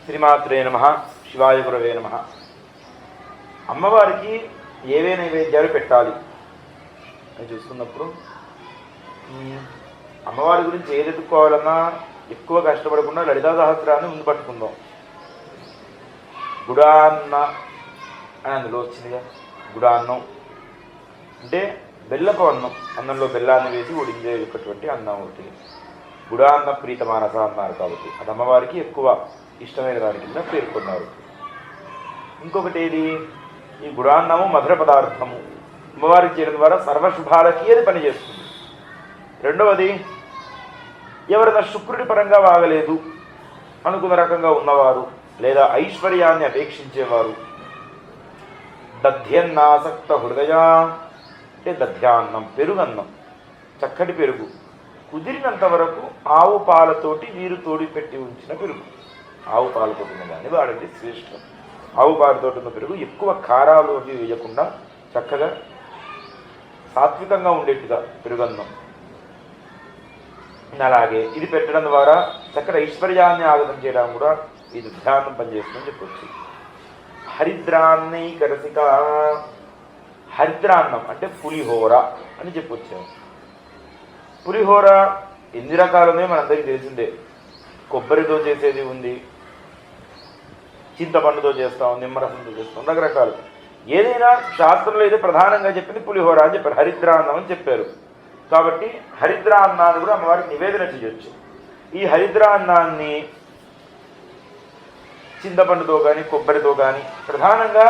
శ్రీమాత్రే నమః. శివాయ గురవే నమః. అమ్మవారికి ఏవే నైవేద్యాలు పెట్టాలి అని చూసుకున్నప్పుడు అమ్మవారి గురించి ఏది ఎత్తుకోవాలన్నా ఎక్కువ కష్టపడకుండా లలితా సహస్రాన్ని ముందు పట్టుకుందాం. గుడాన్న అని అందులో వచ్చిందిగా. గుడాన్నం అంటే బెల్లపు అన్నం, అన్నంలో బెల్లాన్ని వేసి ఉడించేటటువంటి అన్నం ఒకటి. గుడాన్న ప్రీత మానస అన్నారు కాబట్టి అది అమ్మవారికి ఎక్కువ ఇష్టమైన దాని కింద పేర్కొన్నారు. ఇంకొకటి ఏది, ఈ గుడాన్నము మధుర పదార్థము అమ్మవారికి చేయడం ద్వారా సర్వశుభాలకి అది పనిచేస్తుంది. రెండవది, ఎవరైనా శుక్రుడి పరంగా వాగలేదు అనుకున్న రకంగా ఉన్నవారు లేదా ఐశ్వర్యాన్ని అపేక్షించేవారు, దధ్యన్నాసక్త హృదయ అంటే దధ్యాన్నం పెరుగన్నం, చక్కటి పెరుగు, కుదిరినంత వరకు ఆవు పాలతోటి వీరు తోడి పెట్టి ఉంచిన పెరుగు, ఆవు పాలతో ఉన్న దాన్ని వాడండి శ్రేష్టం. ఆవు పాలతో ఉన్న పెరుగు ఎక్కువ కారాలు అవి వేయకుండా చక్కగా సాత్వికంగా ఉండేట్టుగా పెరుగన్నం. అలాగే ఇది పెట్టడం ద్వారా చక్కటి ఐశ్వర్యాన్ని ఆగతం చేయడం కూడా ఈ దధ్యాన్నం పనిచేస్తుందని చెప్పొచ్చు. హరిద్రాన్నైకరసిక, హరిద్రాన్నం అంటే పులిహోర అని చెప్పొచ్చాము. పులిహోర ఎన్ని రకాలున్నాయో మనందరికీ తెలిసిందే. కొబ్బరితో చేసేది ఉంది, చింతపండుతో చేస్తాం, నిమ్మరసంతో చేస్తాం, రకరకాలు. ఏదైనా శాస్త్రంలో అయితే ప్రధానంగా చెప్పింది పులిహోర అని చెప్పారు, హరిద్రాన్నం అని చెప్పారు. కాబట్టి హరిద్రాన్నాన్ని కూడా అమ్మవారికి నివేదన చేయొచ్చు. ఈ హరిద్రాన్నాన్ని చింతపండుతో కానీ కొబ్బరితో కానీ ప్రధానంగా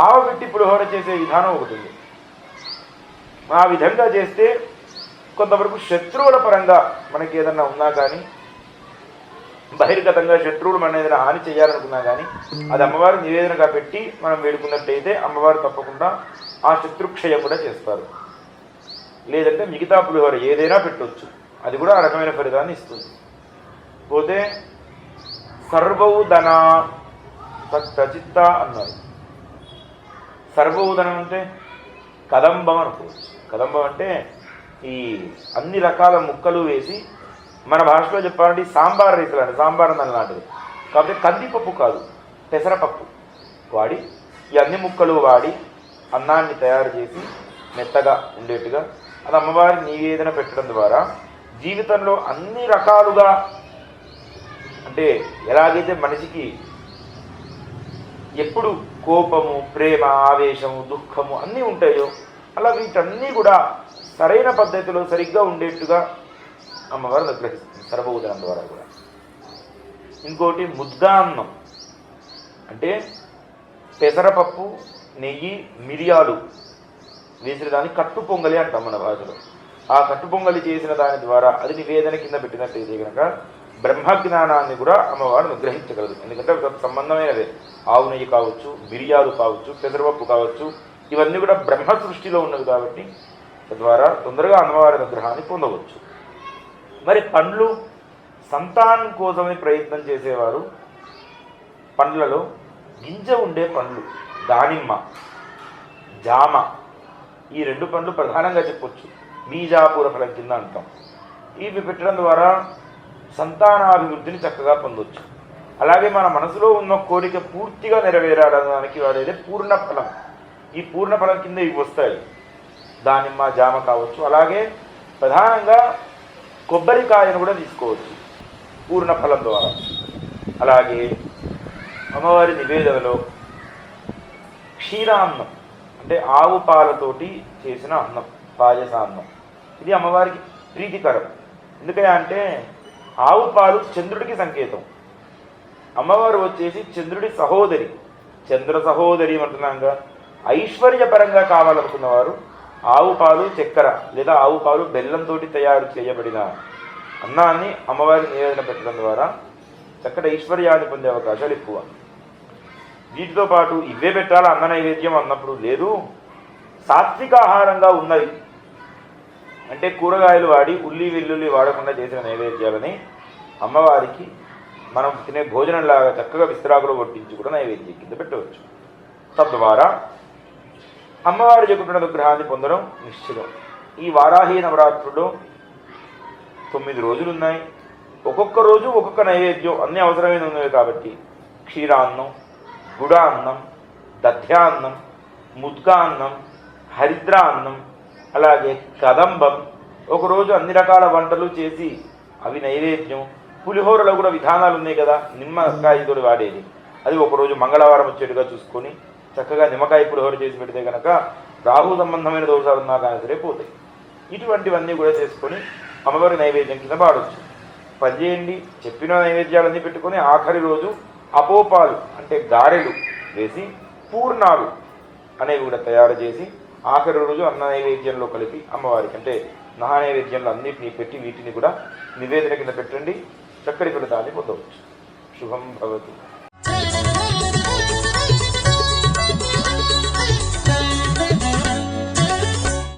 ఆవబెట్టి పులిహోర చేసే విధానం ఒకటి ఉంది. ఆ విధంగా చేస్తే కొంతవరకు శత్రువుల పరంగా మనకి ఏదన్నా ఉన్నా కానీ, బహిర్గతంగా శత్రువులు మన ఏదైనా హాని చేయాలనుకున్నా కానీ అది అమ్మవారి నివేదనగా పెట్టి మనం వేడుకున్నట్టయితే అమ్మవారు తప్పకుండా ఆ శత్రుక్షయం కూడా చేస్తారు. లేదంటే మిగతా పులిహోర ఏదైనా పెట్టవచ్చు, అది కూడా ఆ రకమైన ఫలితాన్ని ఇస్తుంది. పోతే సర్వౌదన సక్తచిత్త అన్నారు. సర్వౌదనం అంటే కదంబం అనుకోవచ్చు. కదంబం అంటే ఈ అన్ని రకాల ముక్కలు వేసి, మన భాషలో చెప్పాలంటే సాంబార్ రైతులు అంటే సాంబార్ అన్న లాంటిది. కాబట్టి కందిపప్పు కాదు, పెసరపప్పు వాడి ఈ అన్ని ముక్కలు వాడి అన్నాన్ని తయారు చేసి మెత్తగా ఉండేట్టుగా అది అమ్మవారి నివేదన పెట్టడం ద్వారా జీవితంలో అన్ని రకాలుగా, అంటే ఎలాగైతే మనిషికి ఎప్పుడు కోపము, ప్రేమ, ఆవేశము, దుఃఖము అన్నీ ఉంటాయో అలా వీటన్నీ కూడా సరైన పద్ధతిలో సరిగ్గా ఉండేట్టుగా అమ్మవారు అనుగ్రహిస్తుంది సర్వోదనం ద్వారా కూడా. ఇంకోటి ముద్గాన్నం అంటే పెసరపప్పు, నెయ్యి, మిరియాలు వేసిన దాన్ని కట్టు పొంగలి అంటాం మన భాషలో. ఆ కట్టు పొంగలి చేసిన దాని ద్వారా అది నివేదన కింద పెట్టినట్టయితే కనుక బ్రహ్మజ్ఞానాన్ని కూడా అమ్మవారు అనుగ్రహించగలదు. ఎందుకంటే సంబంధమైనవే. ఆవు నెయ్యి కావచ్చు, మిరియాలు కావచ్చు, పెసరపప్పు కావచ్చు, ఇవన్నీ కూడా బ్రహ్మ సృష్టిలో ఉన్నవి కాబట్టి తద్వారా తొందరగా అమ్మవారి అనుగ్రహాన్ని పొందవచ్చు. మరి పండ్లు, సంతానం కోసమని ప్రయత్నం చేసేవారు పండ్లలో గింజ ఉండే పండ్లు, దానిమ్మ, జామ, ఈ రెండు పండ్లు ప్రధానంగా చెప్పొచ్చు. బీజాపూర ఫలం కింద అంటాం. ఇవి పెట్టడం ద్వారా సంతానాభివృద్ధిని చక్కగా పొందవచ్చు. అలాగే మన మనసులో ఉన్న కోరిక పూర్తిగా నెరవేరాడడానికి వాడేదే పూర్ణ ఫలం. ఈ పూర్ణ ఫలం కింద ఇవి వస్తాయి, దానిమ్మ, జామ కావచ్చు. అలాగే ప్రధానంగా కొబ్బరికాయను కూడా తీసుకోవచ్చు పూర్ణ ఫలం ద్వారా. అలాగే అమ్మవారి నివేదనలో క్షీరాన్నం అంటే ఆవు పాలతోటి చేసిన అన్నం, పాయసాన్నం, ఇది అమ్మవారికి ప్రీతికరం. ఎందుకంటే ఆవు పాలు చంద్రుడికి సంకేతం. అమ్మవారు వచ్చేసి చంద్రుడి సహోదరి, చంద్ర సహోదరి అంటున్నాగా. ఐశ్వర్యపరంగా కావాలనుకున్నవారు ఆవు పాలు, చక్కెర లేదా ఆవు పాలు, బెల్లంతో తయారు చేయబడిన అన్నాన్ని అమ్మవారి నివేదన పెట్టడం ద్వారా చక్కటి ఐశ్వర్యాన్ని పొందే అవకాశాలు ఎక్కువ. వీటితో పాటు ఇవే పెట్టాలా అన్న నైవేద్యం అన్నప్పుడు లేదు, సాత్విక ఆహారంగా ఉన్నవి అంటే కూరగాయలు వాడి ఉల్లి వెల్లుల్లి వాడకుండా చేసిన నైవేద్యాలని అమ్మవారికి మనం తినే భోజనంలాగా చక్కగా విస్తరాకులో వడ్డించి కూడా నైవేద్యం కింద పెట్టవచ్చు. తద్వారా అమ్మవారి చెప్పుకున్న అనుగ్రహాన్ని పొందడం నిశ్చితం. ఈ వారాహి నవరాత్రుల్లో 9 రోజులు ఉన్నాయి. ఒక్కొక్క రోజు ఒక్కొక్క నైవేద్యం అన్ని అవసరమైన ఉన్నవి కాబట్టి క్షీరాన్నం, గుడాన్నం, దధ్యాన్నం, ముద్గాన్నం, హరిద్రా అన్నం, అలాగే కదంబం, ఒకరోజు అన్ని రకాల వంటలు చేసి అవి నైవేద్యం. పులిహోరలో కూడా విధానాలు ఉన్నాయి కదా, నిమ్మకాయతో వాడేది, అది ఒకరోజు మంగళవారం వచ్చేట్టుగా చూసుకొని చక్కగా నిమ్మకాయ పులిహోర చేసి పెడితే కనుక రాహు సంబంధమైన దోషాలు ఉన్నా కానీ సరే పోతాయి. ఇటువంటివన్నీ కూడా చేసుకొని అమ్మవారి నైవేద్యం కింద పాడవచ్చు. పని చేయండి, చెప్పిన నైవేద్యాలన్నీ పెట్టుకొని ఆఖరి రోజు అపోపాలు అంటే గారెలు వేసి పూర్ణాలు అనేవి కూడా తయారు చేసి ఆఖరి రోజు అన్న నైవేద్యంలో కలిపి అమ్మవారికి అంటే మహా నైవేద్యంలో అన్నిటినీ పెట్టి వీటిని కూడా నివేదన కింద పెట్టండి. చక్కటి ఫలితాన్ని పొందవచ్చు. శుభం భవతు.